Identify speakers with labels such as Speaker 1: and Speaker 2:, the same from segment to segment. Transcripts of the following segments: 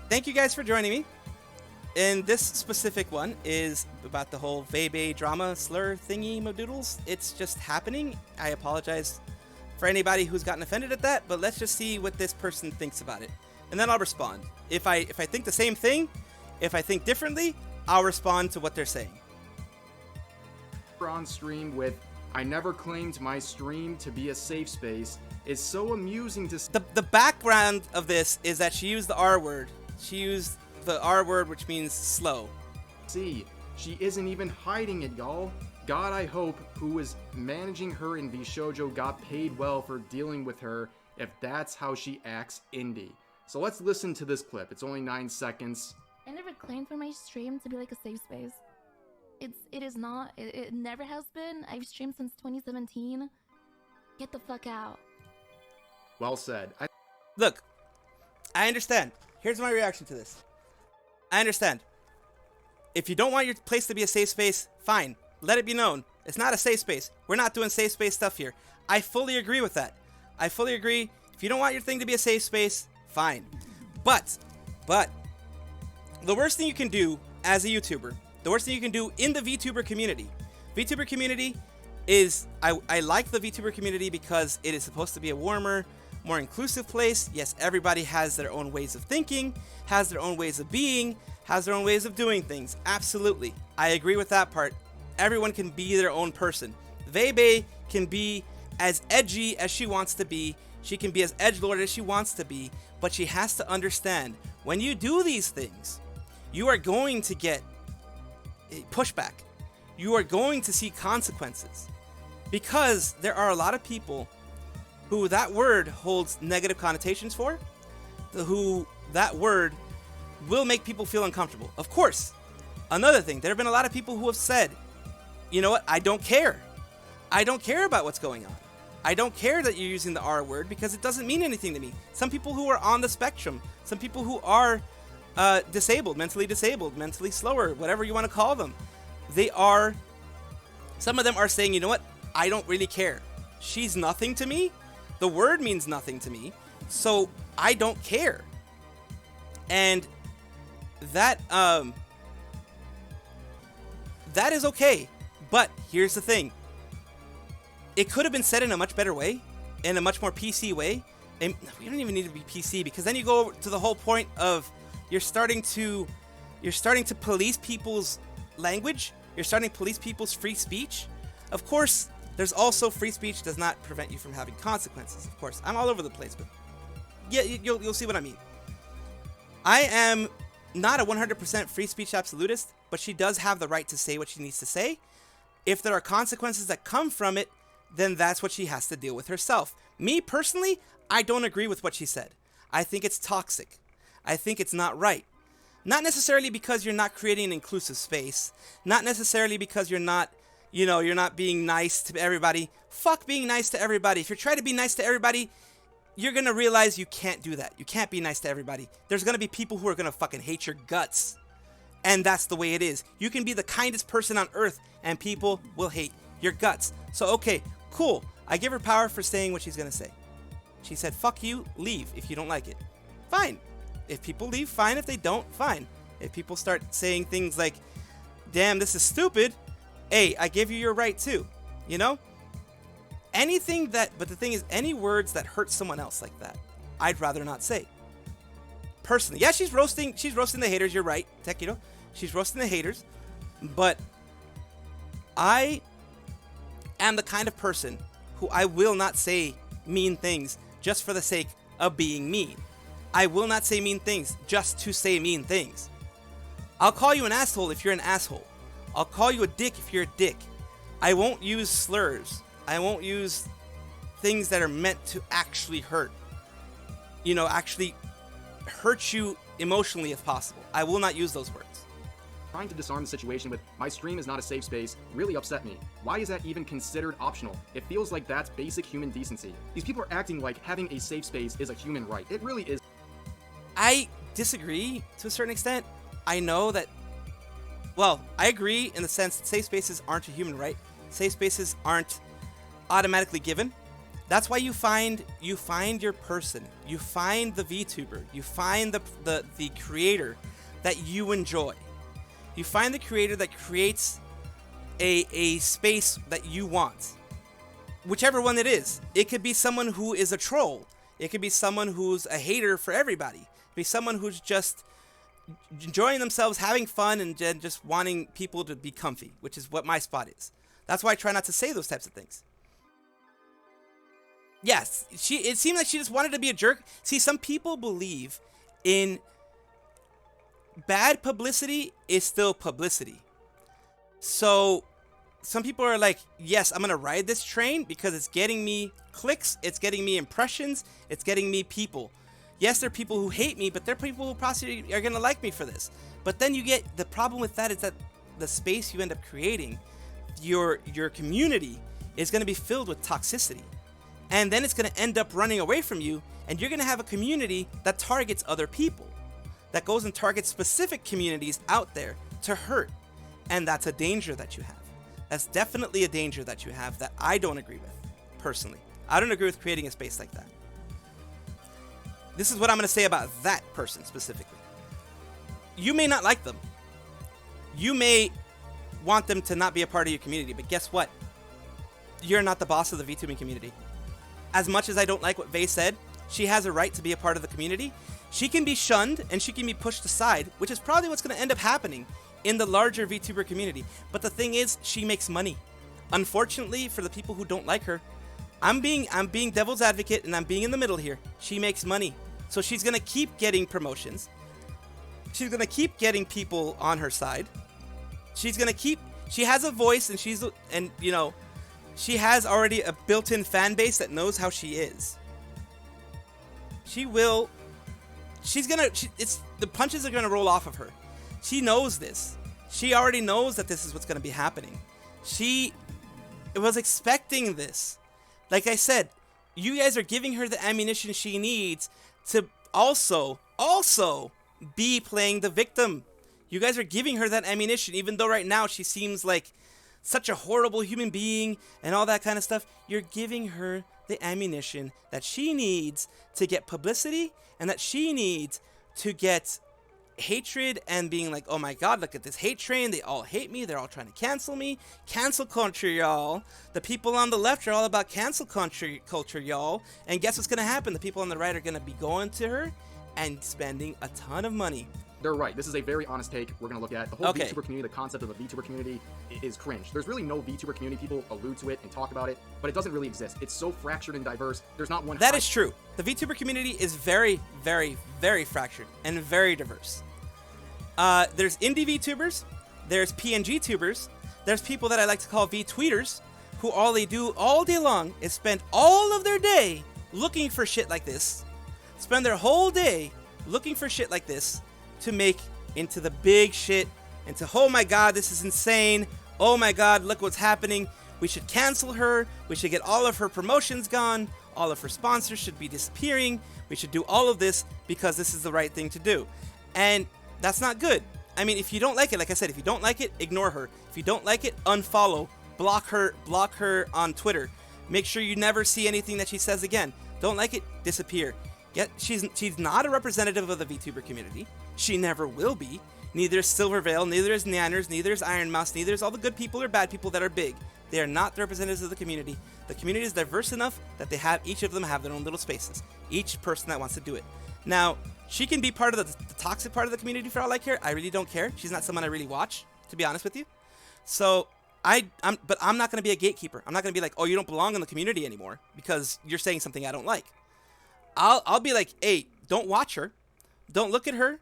Speaker 1: thank you guys for joining me. And this specific one is about the whole veibae drama slur thingy modoodles. It's just happening. I apologize for anybody who's gotten offended at that, but let's just see what this person thinks about it. And then I'll respond. If I think the same thing, if I think differently, I'll respond to what they're saying.
Speaker 2: On stream with, I never claimed my stream to be a safe space. It's so amusing to
Speaker 1: The background of this is that she used the R word. She used the R word, which means slow.
Speaker 2: see. She isn't even hiding it, y'all. God, I hope who is managing her in vshojo got paid well for dealing with her if that's how she acts indie. So let's listen to this clip. It's only 9 seconds.
Speaker 3: I never claimed for my stream to be like a safe space. It is not. It never has been. I've streamed since 2017. Get the fuck out.
Speaker 2: Well said.
Speaker 1: Look, I understand. Here's my reaction to this. I understand. If you don't want your place to be a safe space, fine. Let it be known. It's not a safe space. We're not doing safe space stuff here. I fully agree with that. I fully agree. If you don't want your thing to be a safe space, fine. But, the worst thing you can do as a YouTuber, the worst thing you can do in the VTuber community is, I like the VTuber community because it is supposed to be a warmer, more inclusive place. Yes, everybody has their own ways of thinking, has their own ways of being, has their own ways of doing things. Absolutely. I agree with that part. Everyone can be their own person. veibae can be as edgy as she wants to be. She can be as edgelord as she wants to be. But she has to understand, when you do these things, you are going to get pushback. You are going to see consequences. Because there are a lot of people who that word holds negative connotations for, who that word will make people feel uncomfortable. Of course, another thing, there have been a lot of people who have said, you know what, I don't care. I don't care about what's going on. I don't care that you're using the R word because it doesn't mean anything to me. Some people who are on the spectrum, some people who are disabled, mentally slower, whatever you want to call them, some of them are saying, you know what, I don't really care. She's nothing to me. The word means nothing to me. So I don't care. And that is okay. But here's the thing. It could have been said in a much better way, in a much more PC way. And we don't even need to be PC, because then you go to the whole point of you're starting to police people's language. You're starting to police people's free speech. Of course, there's also free speech does not prevent you from having consequences. Of course, I'm all over the place, but yeah, you'll see what I mean. I am not a 100% free speech absolutist, but she does have the right to say what she needs to say. If there are consequences that come from it, then that's what she has to deal with herself. Me, personally, I don't agree with what she said. I think it's toxic. I think it's not right. Not necessarily because you're not creating an inclusive space. Not necessarily because you're not being nice to everybody. Fuck being nice to everybody. If you're trying to be nice to everybody, you're going to realize you can't do that. You can't be nice to everybody. There's going to be people who are going to fucking hate your guts. And that's the way it is. You can be the kindest person on earth and people will hate your guts. So, okay, cool. I give her power for saying what she's going to say. She said, fuck you, leave if you don't like it. Fine. If people leave, fine. If they don't, fine. If people start saying things like, damn, this is stupid, hey, I give you your right too. You know? But the thing is, any words that hurt someone else like that, I'd rather not say. Personally. Yeah, she's roasting the haters, you're right, Tekiro. She's roasting the haters. But I am the kind of person who I will not say mean things just for the sake of being mean. I will not say mean things just to say mean things. I'll call you an asshole if you're an asshole. I'll call you a dick if you're a dick. I won't use slurs. I won't use things that are meant to actually hurt. Actually hurt you emotionally if possible. I will not use those words.
Speaker 2: Trying to disarm the situation with, my stream is not a safe space, really upset me. Why is that even considered optional? It feels like that's basic human decency. These people are acting like having a safe space is a human right. It really is.
Speaker 1: I disagree to a certain extent. I know that, I agree in the sense that safe spaces aren't a human right. Safe spaces aren't automatically given. That's why you find your person. You find the VTuber. You find the creator that you enjoy. You find the creator that creates a space that you want. Whichever one it is. It could be someone who is a troll. It could be someone who's a hater for everybody. It could be someone who's just enjoying themselves, having fun, and just wanting people to be comfy, which is what my spot is. That's why I try not to say those types of things. Yes, it seemed like she just wanted to be a jerk. See, some people believe in bad publicity is still publicity. So some people are like, yes, I'm going to ride this train because it's getting me clicks, it's getting me impressions, it's getting me people. Yes, there are people who hate me, but there are people who possibly are going to like me for this. But then you get, the problem with that is that the space you end up creating, your community, is going to be filled with toxicity. And then it's going to end up running away from you, and you're going to have a community that targets other people, that goes and targets specific communities out there to hurt. And that's a danger that you have. That's definitely a danger that you have that I don't agree with, personally. I don't agree with creating a space like that. This is what I'm going to say about that person specifically. You may not like them. You may want them to not be a part of your community, but guess what? You're not the boss of the VTubing community. As much as I don't like what Vei said, she has a right to be a part of the community. She can be shunned and she can be pushed aside, which is probably what's going to end up happening in the larger VTuber community. But the thing is, she makes money. Unfortunately, for the people who don't like her, I'm being devil's advocate and I'm being in the middle here. She makes money. So she's going to keep getting promotions. She's going to keep getting people on her side. She has a voice, and she has already a built-in fan base that knows how she is. The punches are going to roll off of her. She knows this. She already knows that this is what's going to be happening. She was expecting this. Like I said, you guys are giving her the ammunition she needs to also be playing the victim. You guys are giving her that ammunition, even though right now she seems like such a horrible human being and all that kind of stuff. You're giving her the ammunition that she needs to get publicity and that she needs to get hatred and being like, oh my god, look at this hate train. They all hate me. They're all trying to cancel me. Cancel culture, y'all. The people on the left are all about cancel culture, y'all. And guess what's going to happen? The people on the right are going to be going to her and spending a ton of money.
Speaker 2: They're right. This is a very honest take we're going to look at. The whole VTuber community, the concept of a VTuber community is cringe. There's really no VTuber community. People allude to it and talk about it, but it doesn't really exist. It's so fractured and diverse. There's not one.
Speaker 1: That is true. The VTuber community is very, very, very fractured and very diverse. There's indie VTubers. There's PNG tubers. There's people that I like to call VTweeters, who all they do all day long is spend all of their day looking for shit like this. Spend their whole day looking for shit like this to make into the big shit, into, oh my god, this is insane. Oh my god, look what's happening. We should cancel her. We should get all of her promotions gone. All of her sponsors should be disappearing. We should do all of this because this is the right thing to do. And that's not good. I mean, if you don't like it, like I said, if you don't like it, ignore her. If you don't like it, unfollow, block her on Twitter. Make sure you never see anything that she says again. Don't like it, disappear. Yet she's not a representative of the VTuber community. She never will be. Neither is Silverveil, neither is Nanners, neither is Iron Mouse, neither is all the good people or bad people that are big. They are not the representatives of the community. The community is diverse enough that each of them have their own little spaces. Each person that wants to do it. Now, she can be part of the toxic part of the community for all I care. I really don't care. She's not someone I really watch, to be honest with you. So, but I'm not going to be a gatekeeper. I'm not going to be like, oh, you don't belong in the community anymore because you're saying something I don't like. I'll be like, hey, don't watch her. Don't look at her.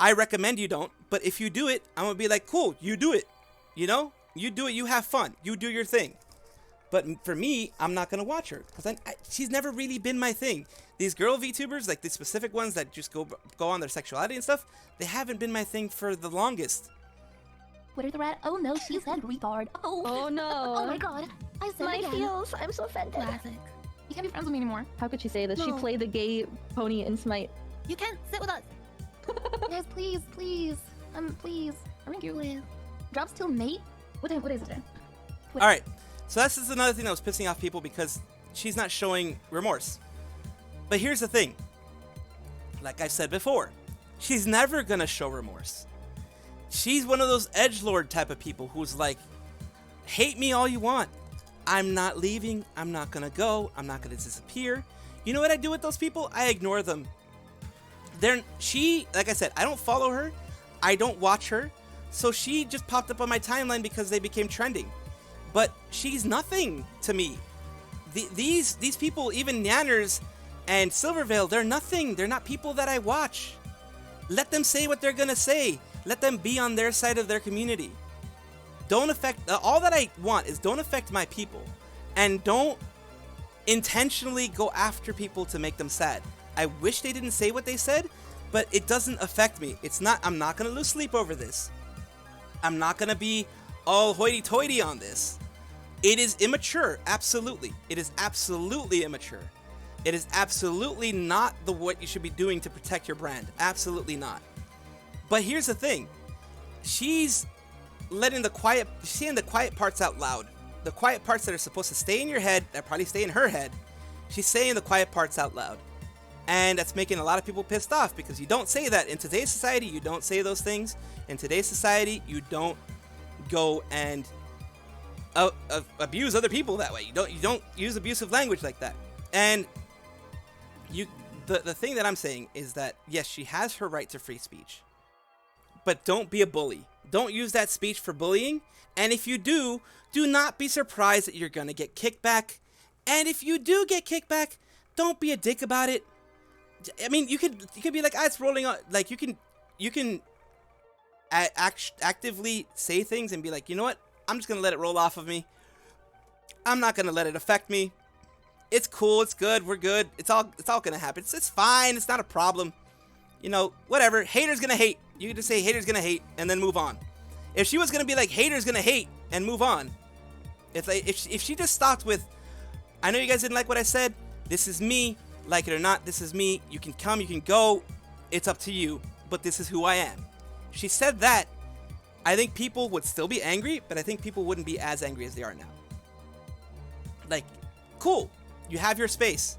Speaker 1: I recommend you don't. But if you do it, I'm going to be like, cool, you do it. You know? You do it. You have fun. You do your thing. But for me, I'm not going to watch her because she's never really been my thing. These girl VTubers, like the specific ones that just go on their sexuality and stuff, they haven't been my thing for the longest.
Speaker 3: Twitter thread. Oh no, she said retard.
Speaker 4: Oh no.
Speaker 3: Oh my god. I said
Speaker 4: My
Speaker 3: it again.
Speaker 4: feels. I'm so offended.
Speaker 3: Classic. You can't be friends with me anymore.
Speaker 4: How could she say this? She
Speaker 3: No.
Speaker 4: played the gay pony in Smite.
Speaker 3: You can't sit with us. Guys, please. Please. Thank you. Please. Drops till Nate. What is it?
Speaker 1: All right. So this is another thing that was pissing off people because she's not showing remorse. But here's the thing. Like I said before, she's never gonna show remorse. She's one of those edgelord type of people who's like, hate me all you want. I'm not leaving. I'm not gonna go. I'm not gonna disappear. You know what I do with those people? I ignore them. Like I said, I don't follow her. I don't watch her. So she just popped up on my timeline because they became trending. But she's nothing to me. These people, even Nanners and Silverveil, they're nothing. They're not people that I watch. Let them say what they're gonna say. Let them be on their side of their community. Don't affect, all that I want is don't affect my people. And don't intentionally go after people to make them sad. I wish they didn't say what they said, but it doesn't affect me. I'm not gonna lose sleep over this. I'm not gonna be all hoity-toity on this. It is immature, absolutely. It is absolutely immature. It is absolutely not what you should be doing to protect your brand. Absolutely not. But here's the thing. She's saying the quiet parts out loud. The quiet parts that are supposed to stay in your head, that probably stay in her head. She's saying the quiet parts out loud. And that's making a lot of people pissed off because you don't say that. In today's society, you don't say those things. In today's society, you don't go and abuse other people that way. You don't use abusive language like that. And the thing that I'm saying is that, yes, she has her right to free speech. But don't be a bully. Don't use that speech for bullying. And if you do not be surprised that you're going to get kickback. And if you do get kickback, don't be a dick about it. I mean, you could be like, it's rolling on. Like, you can actively say things and be like, you know what? I'm just going to let it roll off of me. I'm not going to let it affect me. It's cool. It's good. We're good. It's all going to happen. It's fine. It's not a problem. You know, whatever. Haters going to hate. You can just say haters going to hate and then move on. If she was going to be like haters going to hate and move on. If she just stopped with, I know you guys didn't like what I said. This is me. Like it or not, this is me. You can come, you can go. It's up to you. But this is who I am. If she said that, I think people would still be angry, but I think people wouldn't be as angry as they are now. Like, cool. You have your space.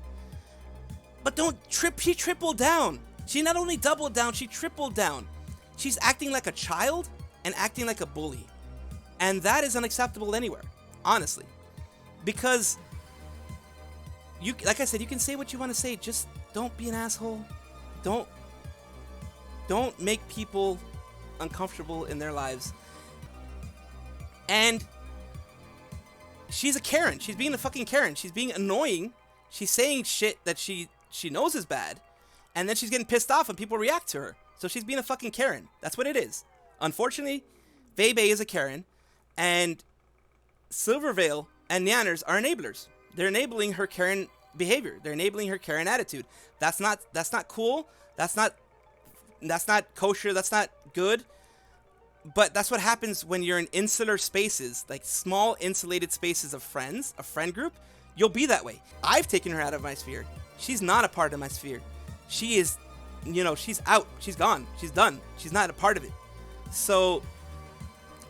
Speaker 1: But don't trip. She tripled down. She not only doubled down, she tripled down. She's acting like a child and acting like a bully. And that is unacceptable anywhere, honestly. Because like I said, you can say what you want to say. Just don't be an asshole. Don't make people uncomfortable in their lives. And she's a Karen. She's being a fucking Karen. She's being annoying. She's saying shit that she knows is bad. And then she's getting pissed off when people react to her. So she's being a fucking Karen. That's what it is. Unfortunately, veibae is a Karen. And Silverveil and Nanners are enablers. They're enabling her Karen behavior. They're enabling her Karen attitude. That's not cool. That's not kosher. That's not good. But that's what happens when you're in insular spaces, like small insulated spaces of friends, a friend group. You'll be that way. I've taken her out of my sphere. She's not a part of my sphere. She is, she's out. She's gone. She's done. She's not a part of it. So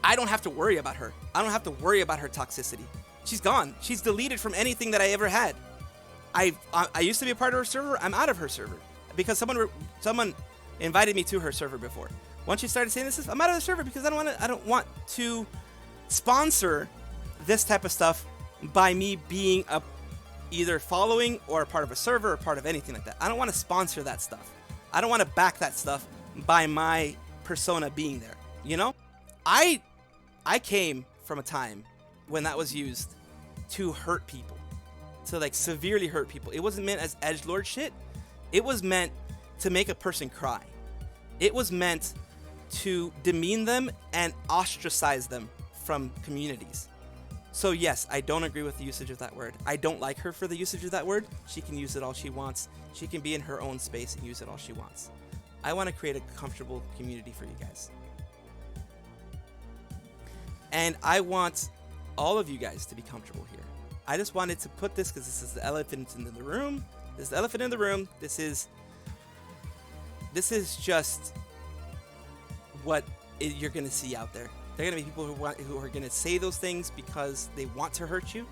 Speaker 1: I don't have to worry about her. I don't have to worry about her toxicity. She's gone. She's deleted from anything that I ever had. I used to be a part of her server. I'm out of her server because someone invited me to her server before. Once she started saying this, I'm out of the server because I don't want to sponsor this type of stuff by me being either following or a part of a server or part of anything like that. I don't want to sponsor that stuff. I don't want to back that stuff by my persona being there. I came from a time when that was used to hurt people, to like severely hurt people. It wasn't meant as edgelord shit. It was meant to make a person cry. It was meant to demean them and ostracize them from communities. So yes, I don't agree with the usage of that word. I don't like her for the usage of that word. She can use it all she wants. She can be in her own space and use it all she wants. I want to create a comfortable community for you guys. And I want all of you guys to be comfortable here. I just wanted to put this because this is the elephant in the room. This is the elephant in the room. This is just what you're going to see out there. There are going to be people who are going to say those things because they want to hurt you.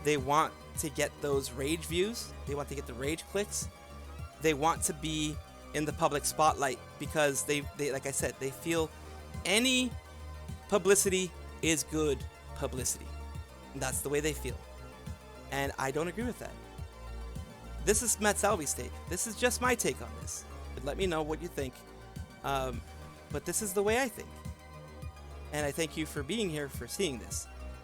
Speaker 1: They want to get those rage views. They want to get the rage clicks. They want to be in the public spotlight because they like I said, they feel any publicity is good publicity. That's the way they feel. And I don't agree with that. This is Matt Salvi's take. This is just my take on this. But let me know what you think. But this is the way I think. And I thank you for being here, for seeing this.